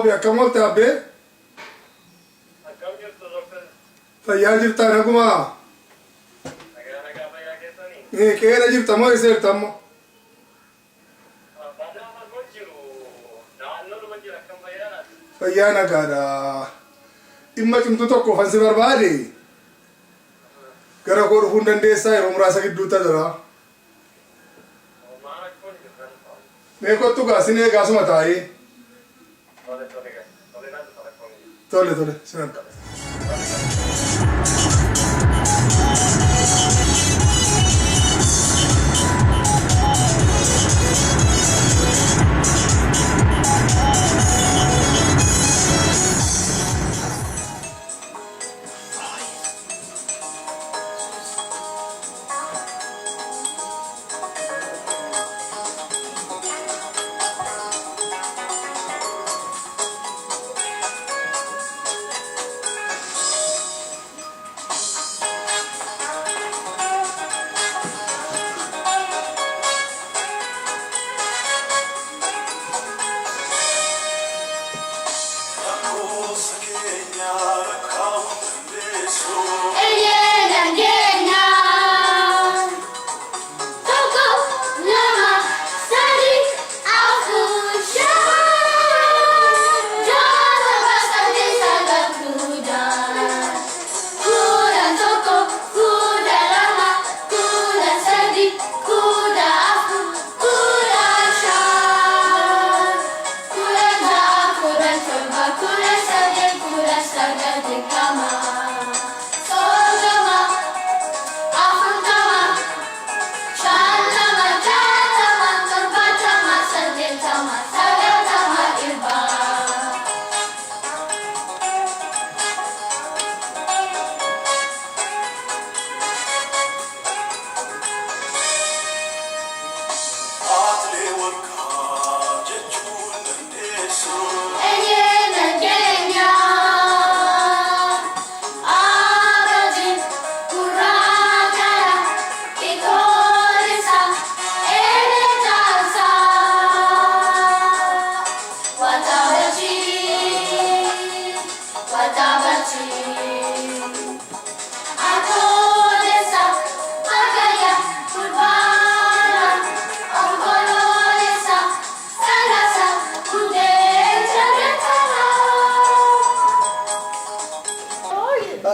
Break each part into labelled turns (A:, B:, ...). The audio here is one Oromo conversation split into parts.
A: غوبي أكمل تابي فيا جبت أنا كما إيه كيلا جبت ما يصير تامو فيا أنا كذا إما كنت تكو فانسي بربادي كرا كور فندن ديسا يوم راسك دوتا درا ميكو تو غاسيني غاسو متاي تولي سنان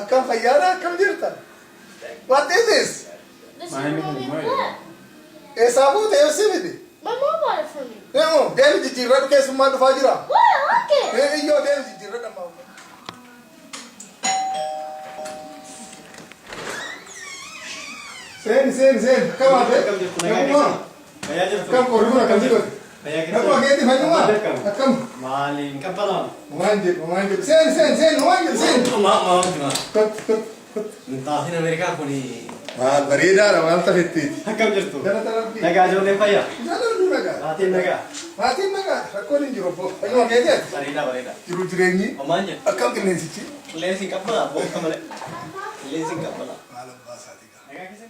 A: كم خيارة كم جرتا What is this?
B: This is mommy pet.
A: إيه صابون ده يوسف دي
B: My mom bought it for me.
A: إيه ده اللي تجرب كيس ما تفاجرا
B: What? I like it.
A: إيه يو ده اللي تجرب كم سين كم هذا كم كورينا كم جرب كم كيتي فاجوا كم
C: مالين كبلان
A: مانجي سين مانجي
C: ما
A: كت
C: نتاهين أمريكا كوني
A: ما بريدة أنا ما أنتفتي
C: كم جرتوا
A: ترى ترى
C: نجا جوني فيا
A: جالو نجا
C: هاتين نجا
A: ركولين جروبو أيوة كده
C: بريدا
A: جرو جريني
C: أمانجا
A: أكم كنيسي
C: ليسين كبلا بوك كمله ليسين كبلا
A: معلم باساتيكا
C: نجا كيسين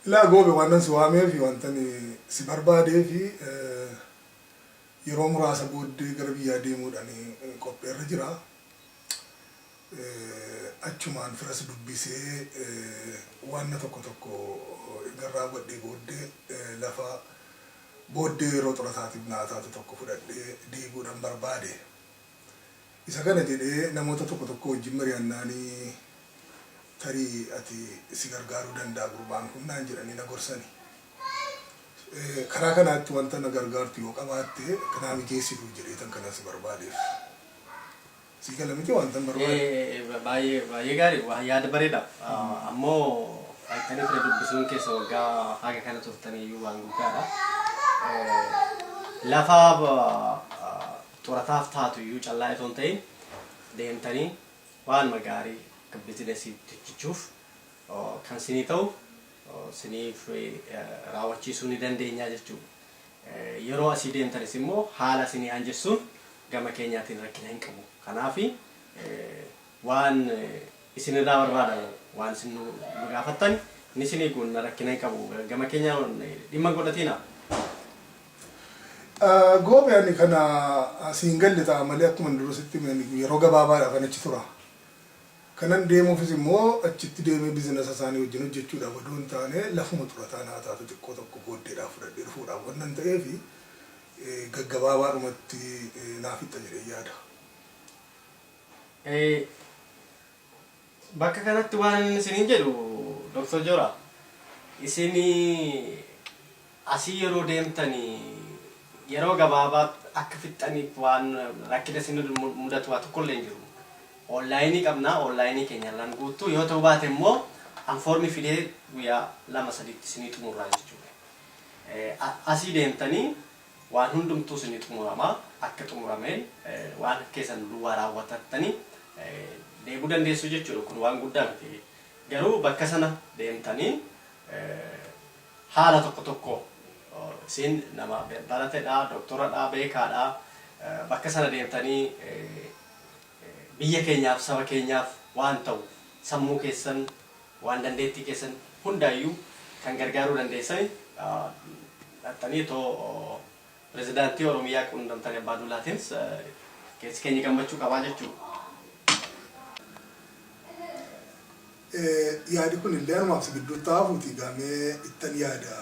A: لا غوبي وانا سوامي في وانتني سبربادي في يروم راس بود غربيا ديمو داني كوبير جرا achumaan firas dubbisee waan tokko garraa godhee booddee lafa booddee yeroo xurataatiif naataatu tokko fudhadhee diiguudhaan barbaade. Isa kana jedhee namoota tokko wajjin mari'annaanii tarii ati si gargaaruu danda'a gurbaan kun naan jedhanii na gorsani. Karaa kanaatti wanta na gargaartu yoo qabaatte kanaa mijeessituu jedhee tan kana si barbaadeef. Si kalamiti wanta barbaade.
C: Baay'ee gaarii waa yaada bareeda. Ammoo faayitanii fira dubbisuun keessa waggaa haga kana turtanii iyyuu waan guddaadha. Lafa xurataaf taatu iyyuu callaa itoo hin ta'in deemtanii waan gaarii akka biizinasii hojjechuuf kan sinii ta'u siniif raawwachiisuu ni dandeenya jechuudha. Yeroo asii deemtanis immoo haala sinii hanjessuun gama keenyaatiin rakkina hin qabu. Kanaafi waan isinirraa barbaadan waan isin nu gaafattan ni isinii kun rakkina hin qabu. Gama keenyaan dhimma godhatiina.
A: Goobe yani kana single ta'amali akkuma durusitti yeroo gabaabaadhaaf kan achi tura. Kanan deemuufis immoo achitti deemee biizinasa isaanii wajjin hojjechuudhaaf odoo hin taane lafuma xurataa naa taatu xiqqoo tokko booddeedhaaf fudhadhee dhufuudhaaf wannan ta'eef gaggabaabaadhumatti naaf itti jedhee yaada.
C: Bakka kanatti waan isiniin jedhu Dr. Jora isin asii yeroo deemtanii yeroo gabaabaa akka fixxaniif waan rakkina isin mudatu waa tokkollee hin jiru. Online qabna online keenya lan guutuu yoo ta'u baate immoo anfoormi fidee guyyaa 2-3 isinii xumurraa jechuudha. Asii deemtanii waan hundumtuu isinii xumurama akka xumurameen waan keessan duwwaa raawwatattanii deebuu dandeessu jechuudha. Kun waan guddaa miti. Garuu bakka sana deemtanii haala tokko tokko isin nama barateedha, doktoradha, beekaadha. Bakka sana deemtanii biyya keenyaaf saba keenyaaf waan ta'u sammuu keessan waan dandeettii keessan hundaayyuu kan gargaaruu dandeessan dhattanii too pirezidaantii Oromiyaa quunnamtanii Abbaa Duulaatiinis keessi keenya gammachuu qabaa jechuudha.
A: Yaadi kun illee anumaaf si gidduu taafuuti gaamee ittan yaada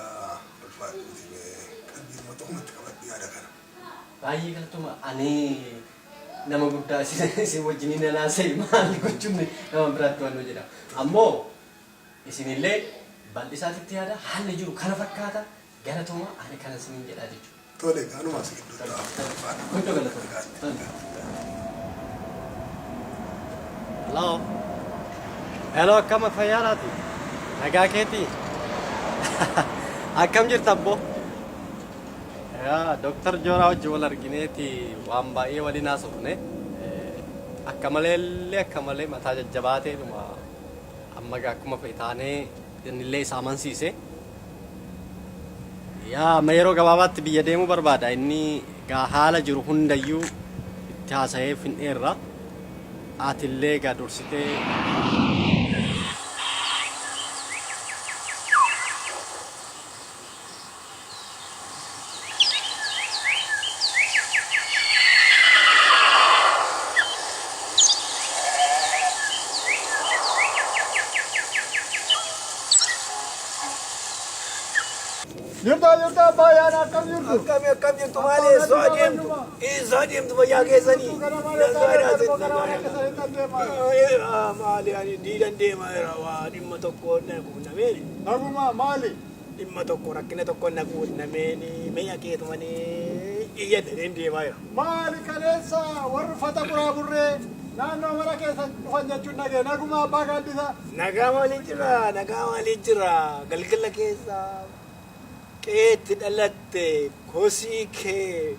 A: ulfaadhuuti qalbii nama tokkumatti qabadhu yaada kana.
C: Baay'ee galtuma ani nama guddaa isin wajjiniin alaasee maal gochuun nama biraatti waan jedha. Ammoo isinillee bal'isaatitti yaada haalli jiru kana fakkaata galatuma ani kana isiniin jedhaa jechuudha.
A: Tole anumaaf si gidduu taafuuti.
C: Guddoo galatuma. Hello. Hello, akkam fayyaaraati? Nagaa keetii? Akkam jirta abbo? Dr. Jora wajjin wal argineeti waan baay'ee waliin haasofne. Akka malee mataa jajjabaatee amma akkuma fe'e taanee innillee isa amansiise. Amma yeroo gabaabaatti biyya deemuu barbaada. Inni haala jiru hundayyuu itti haasa'ee fin'eerra. Atillee dursitee
A: Jirta baay'aan akkam jirtu?
D: Akkam jirtu maali? Soo deemtu fayyaa keessanii. Maali ani diidan deemaa jira waa dhimma tokko na quunnameeni.
A: Naguma maali?
D: Dhimma tokko rakkina tokko na quunnameeni meeya keetumanii iyyadeen deemaa jira.
A: Maali kaleessa warri uffata buraaburree naannoo mana keessa dhufan jechuun nagee naguma abbaa gaaddisa.
D: Nagaa maaliin jira galgala keessa. Keetti dhalatte kosii kee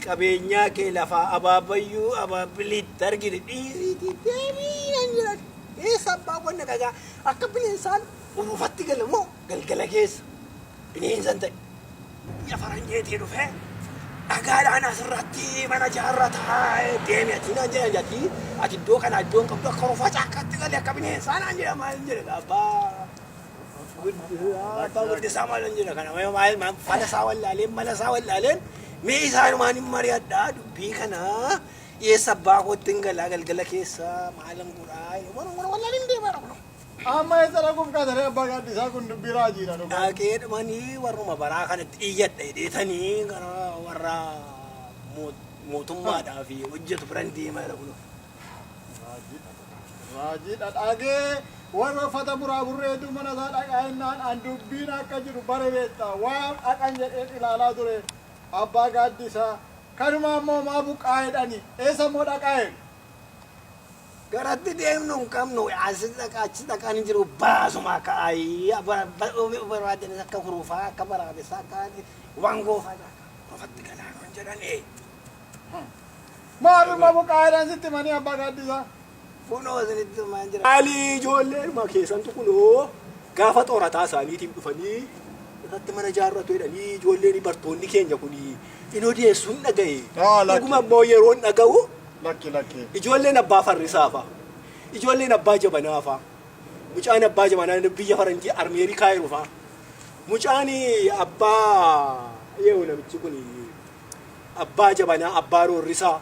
D: qabeenyaa kee lafaa abaabayyuu abaabilitti argite dhiiriitii deebiin jiran eessa abbaa qonna qagaa akka bineensaan urufatti galamoo galgala keessa bineensan ta'e biyya faranjeetii dhufee dhagaadhaan asirratti mana jaarrataa deemi ati naan jedhan jatti ati iddoo kana iddoon qabdu akka urufaa caakkaatti galee akka bineensaan naan jedha maal jedha abbaa. Abbaa guddisaa maal hin jira kana maal fala isaa wallaaleen mala isaa wallaaleen mee isaanumaan hin mari'adhaa dubbii kana eessa abbaa kootti hin galaa galgala keessa maalan godhaa wallaaleen deemaa dha.
A: Amma eessa dhaquuf kaatanii abbaa gaaddisaa kun dubbii raajiidha dhugaa.
D: Dhaqee dhumanii warruma baraa kanatti iyyadha hidheetanii gara warra mootummaadhaa fi hojjetu biran deemaa dha kun.
A: Raajiidha dhagee. Warra uffata buraaburreetu mana isaa dhaqaa'inaan an dubbiin akka jiru bare beektaa waan dhaqan jedheen ilaalaa ture abbaa gaaddisaa kanuma ammoo maa buqqaa'edhani eessa immoo dhaqaa'e.
D: Garatti deemnu hin qabnu achi dhaqaan jiru baasuma ka'aayii barbaadan akka huruufaa akka baraabessaa akka waan goofaa qofatti galaa kan jedhanii.
A: Maaluma buqqaa'edhan sitti manii abbaa gaaddisaa.
D: Kunoo isinitti maan jira. Maali ijoolleen ma keessantu kunoo gaafa xoorataa isaaniitiif dhufanii irratti mana jaarratu jedhanii ijoolleen bartoonni keenya kuni in odeessuun dhagaye. Dhuguma immoo yeroon dhaga'u ijoolleen abbaa farrisaafa. Ijoolleen abbaa jabanaafa. Mucaan abbaa jabanaa biyya faranjii Ameerikaa jirufa. Mucaan abbaa yoo namichi kuni abbaa jabanaa abbaa roorrisaa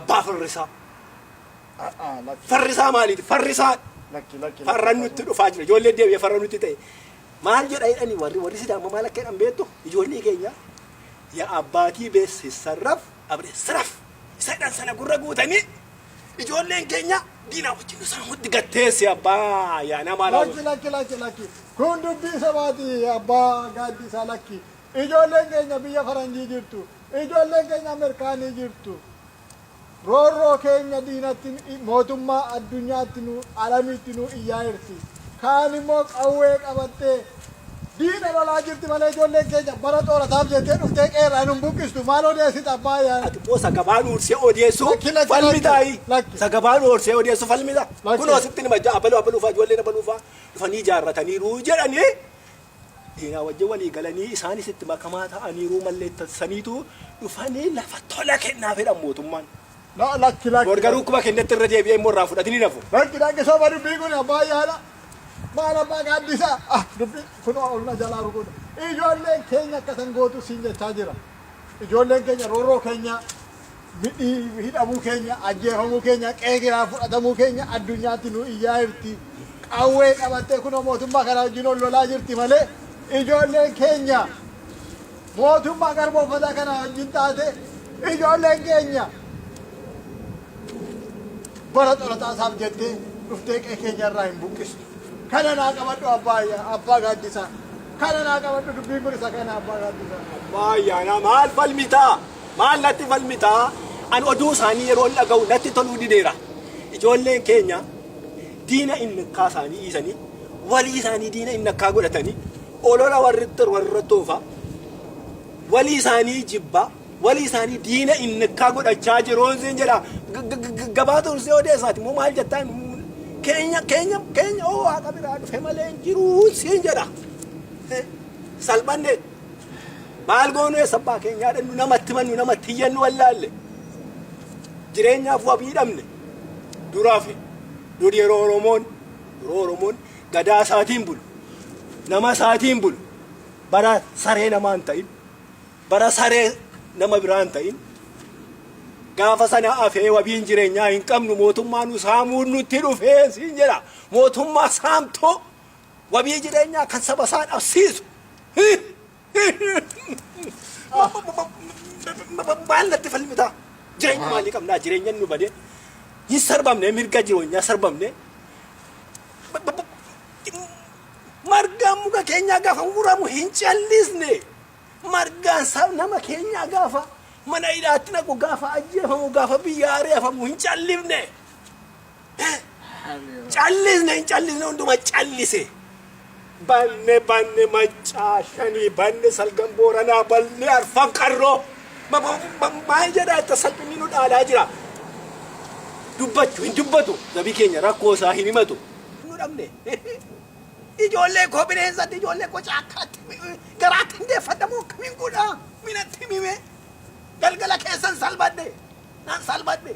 D: abbaa farrisaa farrisaa maaliiti farrisaa farran nutti dhufaa jira ijoollee deebi'ee farran nutti ta'e maal jedha jedhani warri sidaama maal akka jedhan beektu ijoollee keenya yaa abbaatii beesse sarraf abree saraf isa jedhan sana gurra guutanii ijoolleen keenya diinaa wajjin nu sana hundi gatteessi abbaa yaa namaa
E: lakki kun dubbii sabaati abbaa gaaddisaa lakki ijoolleen keenya biyya faranjii jirtu ijoolleen keenya ameerikaanii jirtu roorroo keenya diinatti mootummaa addunyaatti nu alamiitti nu iyyaa jirti kaan immoo qawwee qabattee diina lolaa jirti malee ijoolleen keenya bara xoorataaf jettee dhuftee qeerraa nun buqqistu maal odeessit abbaa yaa
D: ati boo sagabaan uursee odeessu falmitaayi sagabaan uursee odeessu falmita kunoo sitti nima abaluufaa ijoolleen abaluufaa dhufanii ijaarrataniiru jedhanii diinaa wajjin walii galanii isaanis itti makamaa ta'aniiru malleettasaniitu dhufanii lafa tola kennaa fedhan mootummaan.
E: lakki
D: Garuu kuma kennetti irra deebi'ee immoo irraa fudhatanii nafu.
E: lakki soba dubbii kun abbaa yaadha maal abbaa gaaddisaa dubbii kun olna jalaa rukuudha ijoolleen keenya akkasan gootu siin jechaa jira ijoolleen keenya roorroo keenya hidhamuu keenya ajjeefamuu keenya qeeqiraa fudhatamuu keenya addunyaatti nu iyyaa jirti qawwee qabattee kunoo mootummaa kana wajjin ol lolaa jirti malee ijoolleen keenya mootummaa garboofataa kana wajjin taate ijoolleen keenya bara xorataasaaf jettee dhuftee qe'ee keenya irraa hin buqqistu kana naa qabadhu abbaa gaaddisaa kana naa qabadhu dubbiin kun isa kana abbaa gaaddisaa.
D: Baay'aana maal falmitaa maal natti falmitaa an oduu isaanii yeroo hin dhaga'u natti toluu dideera ijoolleen keenya diina inni akka isaanii dhiisanii walii isaanii diina inni akka godhatanii olola warra toofa walii isaanii jibba walii isaanii diina inni akka godhachaa jiruun siin jedha gabaa tursee odeessaati moo maal jettaan keenya oo waaqa biraa dhufe malee hin jiru siin jedha salphanne maal goonu sabbaa keenyaa dhannu namatti mannu namatti hiyyannu wallaalle jireenyaaf wabii dhabne duraafi dur yeroo Oromoon gadaa isaatiin bulu nama isaatiin bulu bara saree namaa hin ta'in bara saree nama biraa hin ta'in gaafa sana afee wabiin jireenyaa hin qabnu mootummaa nu saamuun nutti dhufee siin jedha mootummaa saamtoo wabii jireenyaa kan saba isaa dhabsiisu maal natti falmitaa jireenya maalii qabnaa jireenya nu badee hin sarbamne mirga jireenyaa sarbamne margaan muka keenyaa gaafa muramu hin callisne margaan nama keenyaa gaafa mana hidhaatti naqu gaafa ajjeefamu gaafa biyya ari'afamu hin callifne hin callisne hunduma callise banne macaashanii banne salgan booranaa ballee arfan qarroo maal jedhaa itti salphinni nu dhaalaa jira dubbachuu hin dubbatu nabi keenya rakkoo isaa hin himatu nu dhabne ijoollee koo bineensatti ijoollee koo caakkaatti garaatti hin deeffadhamu akkamiin godhaa minatti himime galgala keessan salbadde naan salbadde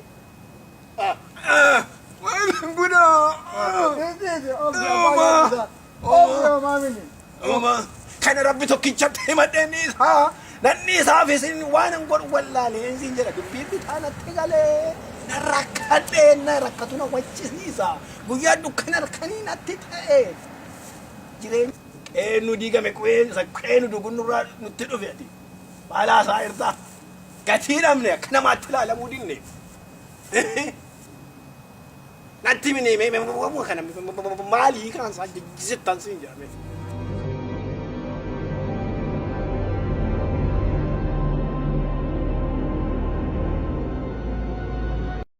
D: waan guddaa kana rabbi tokkichatti himadheenni isaa nanni isaaf isin waan hin godhu wallaalee isin jedha dubbiin bitaa natti galee na rakkadhee na rakkatu na wachisiisa guyyaa dukkana halkanii natti ta'e jireenya qeennu diigame qeennu dugunurraa nutti dhufe ati baalaa isaa irraa gatii dhabne akka namaatti ilaalamuu dinne natti mine kana maalii kan isaa jijjisittan siin jedhame